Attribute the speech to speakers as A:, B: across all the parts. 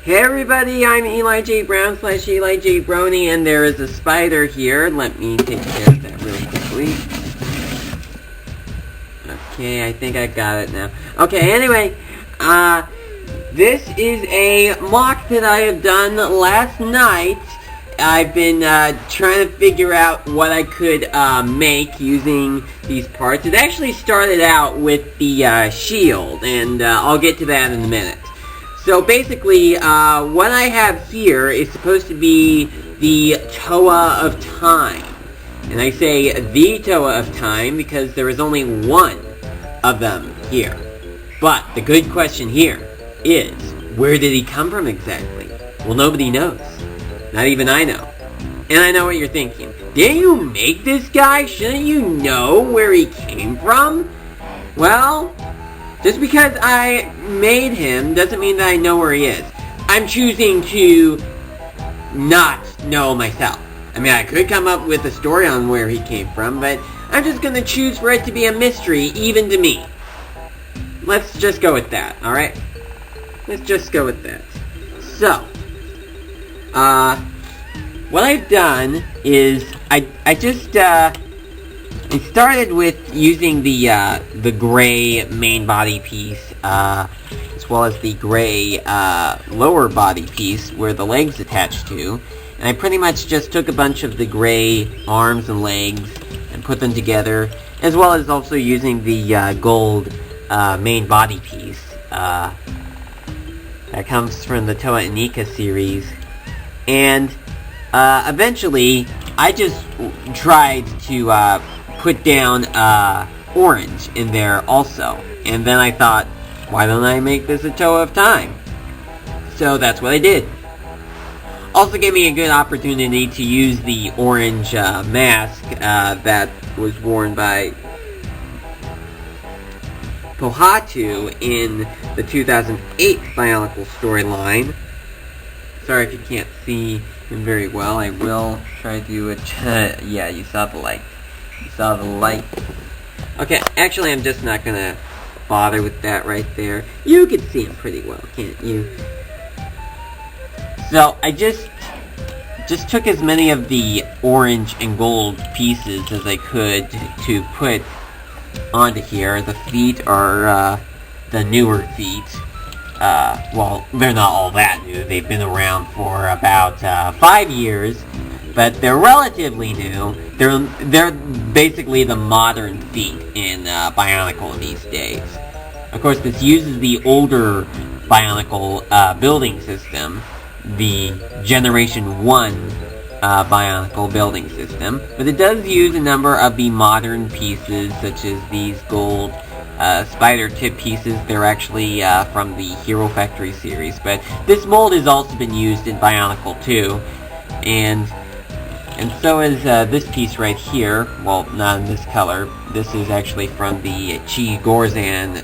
A: Hey everybody, I'm Eli J. Brown / Eli J. Brony, and there is a spider here. Let me take care of that really quickly. Okay, I think I got it now. Okay, anyway, this is a MOC that I have done last night. I've been trying to figure out what I could make using these parts. It actually started out with the shield, and I'll get to that in a minute. So basically, what I have here is supposed to be the Toa of Time. And I say the Toa of Time because there is only one of them here. But the good question here is, where did he come from exactly? Well, nobody knows. Not even I know. And I know what you're thinking. Didn't you make this guy? Shouldn't you know where he came from? Well, just because I made him doesn't mean that I know where he is. I'm choosing to not know myself. I mean, I could come up with a story on where he came from, but I'm just gonna choose for it to be a mystery, even to me. Let's just go with that, alright? Let's just go with that. So, what I've done is, I started with using the gray main body piece, as well as the gray, lower body piece where the leg's attached to. And I pretty much just took a bunch of the gray arms and legs and put them together, as well as also using the, gold, main body piece, that comes from the Toa Inika series. And, eventually, I just tried to, put down, orange in there also. And then I thought, why don't I make this a Toa of Time? So that's what I did. Also gave me a good opportunity to use the orange, mask, that was worn by Pohatu in the 2008 Bionicle storyline. Sorry if you can't see him very well. I will try to yeah, you saw the light. You saw the light. Okay, actually I'm just not gonna bother with that right there. You can see him pretty well, can't you? So, I just took as many of the orange and gold pieces as I could to put onto here. The feet are, the newer feet. Well, they're not all that new. They've been around for about, 5 years, but they're relatively new. They're basically the modern feet in, Bionicle these days. Of course, this uses the older Bionicle, building system, the Generation 1, Bionicle building system, but it does use a number of the modern pieces, such as these gold, spider tip pieces. They're actually from the Hero Factory series, but this mold has also been used in Bionicle 2, and so is this piece right here. Well, not in this color. This is actually from the Chi Gorzan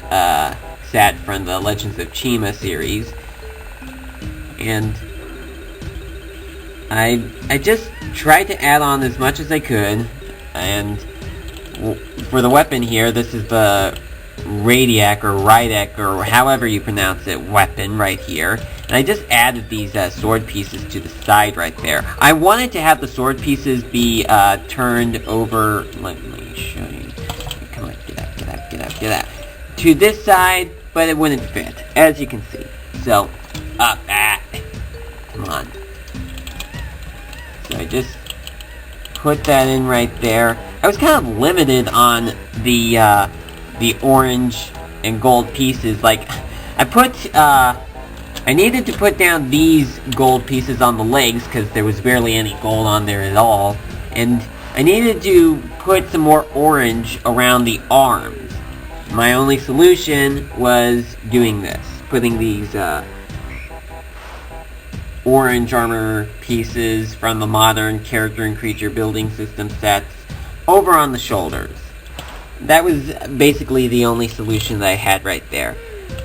A: set from the Legends of Chima series, and I just tried to add on as much as I could. And for the weapon here, this is the Radiac or Rydek or however you pronounce it weapon right here. And I just added these sword pieces to the side right there. I wanted to have the sword pieces be turned over. Let me show you. Come on, get out. To this side, but it wouldn't fit, as you can see. So, come on. So I just put that in right there. I was kind of limited on the orange and gold pieces. Like, I needed to put down these gold pieces on the legs because there was barely any gold on there at all. And I needed to put some more orange around the arms. My only solution was doing this. Putting these, orange armor pieces from the modern character and creature building system sets over on the shoulders. That was basically the only solution that I had right there.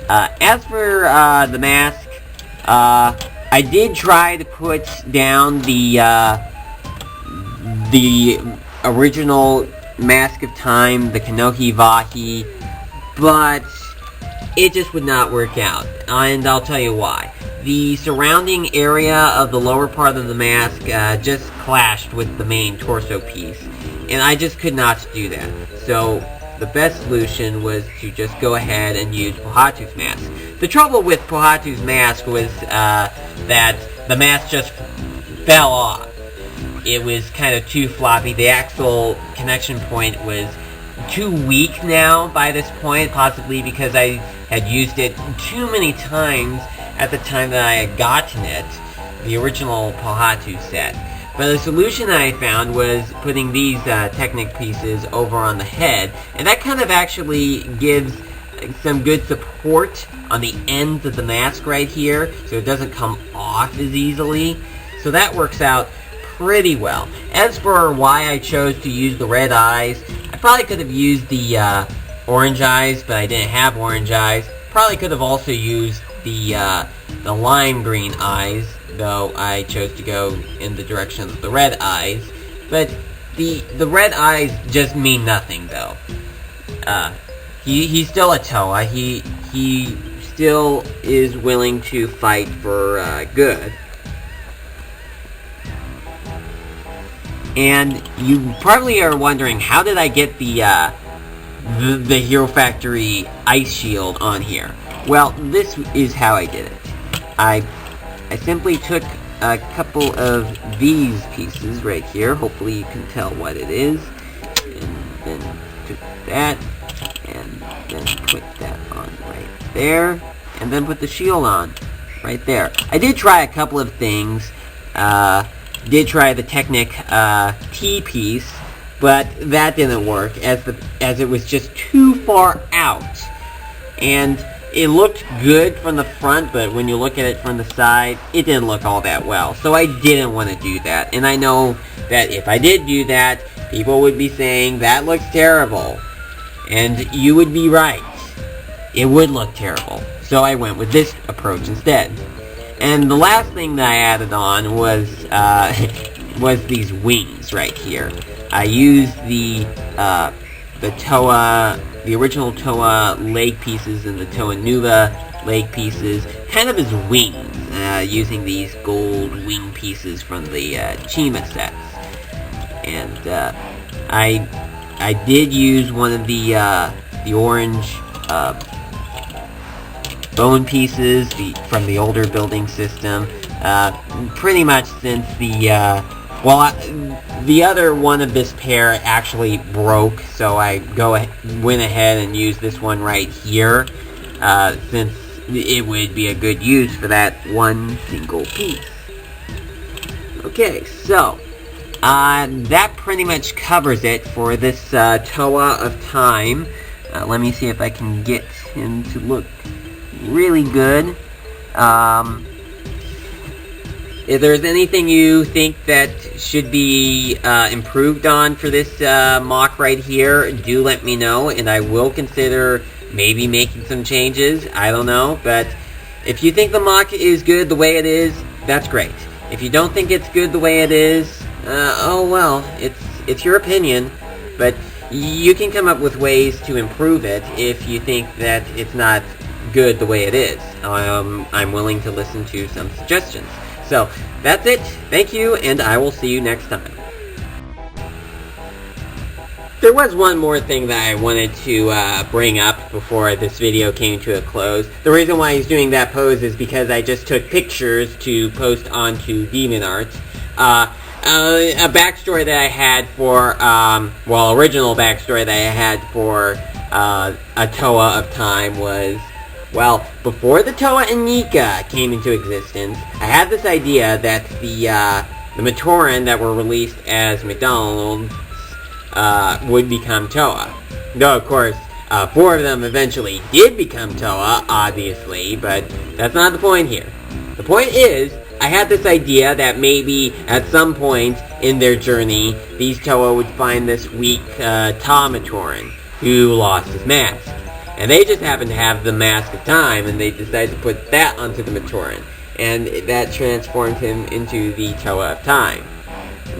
A: As for the mask, I did try to put down the original Mask of Time, the Kanohi Vahi, but it just would not work out, and I'll tell you why. the surrounding area of the lower part of the mask just clashed with the main torso piece, and I just could not do that. So the best solution was to just go ahead and use Pohatu's mask. The trouble with Pohatu's mask was that the mask just fell off. It was kind of too floppy. The actual connection point was too weak now by this point, possibly because I had used it too many times at the time that I had gotten it, the original Pohatu set. But the solution I found was putting these Technic pieces over on the head, and that kind of actually gives some good support on the ends of the mask right here, so it doesn't come off as easily. So that works out pretty well. As for why I chose to use the red eyes, I probably could have used the orange eyes, but I didn't have orange eyes. Probably could have also used the lime green eyes, though I chose to go in the direction of the red eyes. But the red eyes just mean nothing, though. He's still a Toa. He still is willing to fight for good. And you probably are wondering, how did I get the Hero Factory Ice Shield on here? Well, this is how I did it. I simply took a couple of these pieces right here. Hopefully you can tell what it is. And then took that, and then put that on right there. And then put the shield on right there. I did try a couple of things. Did try the Technic T piece, but that didn't work as it was just too far out. And it looked good from the front, but when you look at it from the side, it didn't look all that well. So I didn't want to do that. And I know that if I did do that, people would be saying, that looks terrible. And you would be right. It would look terrible. So I went with this approach instead. And the last thing that I added on was these wings right here. I used the Toa, the original Toa leg pieces and the Toa Nuva leg pieces, kind of as wings, using these gold wing pieces from the Chima sets. And I did use one of the orange bone pieces from the older building system, pretty much since the other one of this pair actually broke, so I went ahead and used this one right here, since it would be a good use for that one single piece. Okay, so that pretty much covers it for this Toa of Time. Let me see if I can get him to look really good. If there's anything you think that should be improved on for this MOC right here, do let me know, and I will consider maybe making some changes. I don't know, but if you think the MOC is good the way it is, that's great. If you don't think it's good the way it is, oh well, it's your opinion, but you can come up with ways to improve it if you think that it's not good the way it is. I'm willing to listen to some suggestions. So, that's it. Thank you, and I will see you next time. There was one more thing that I wanted to bring up before this video came to a close. The reason why he's doing that pose is because I just took pictures to post onto DeviantArt. A backstory that I had for, original backstory that I had for a Toa of Time was, well, before the Toa and Nika came into existence, I had this idea that the Matoran that were released as McDonald's would become Toa. Though, of course, 4 of them eventually did become Toa, obviously, but that's not the point here. The point is, I had this idea that maybe at some point in their journey, these Toa would find this weak Ta Matoran who lost his mask. And they just happened to have the Mask of Time, and they decided to put that onto the Matoran. And that transformed him into the Toa of Time.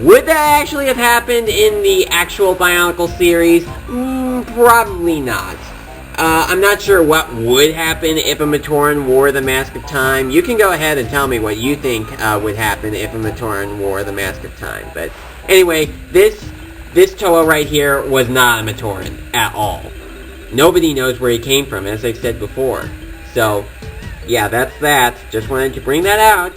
A: Would that actually have happened in the actual Bionicle series? Probably not. I'm not sure what would happen if a Matoran wore the Mask of Time. You can go ahead and tell me what you think would happen if a Matoran wore the Mask of Time. But anyway, this Toa right here was not a Matoran at all. Nobody knows where he came from, as I said before. So, yeah, that's that. Just wanted to bring that out.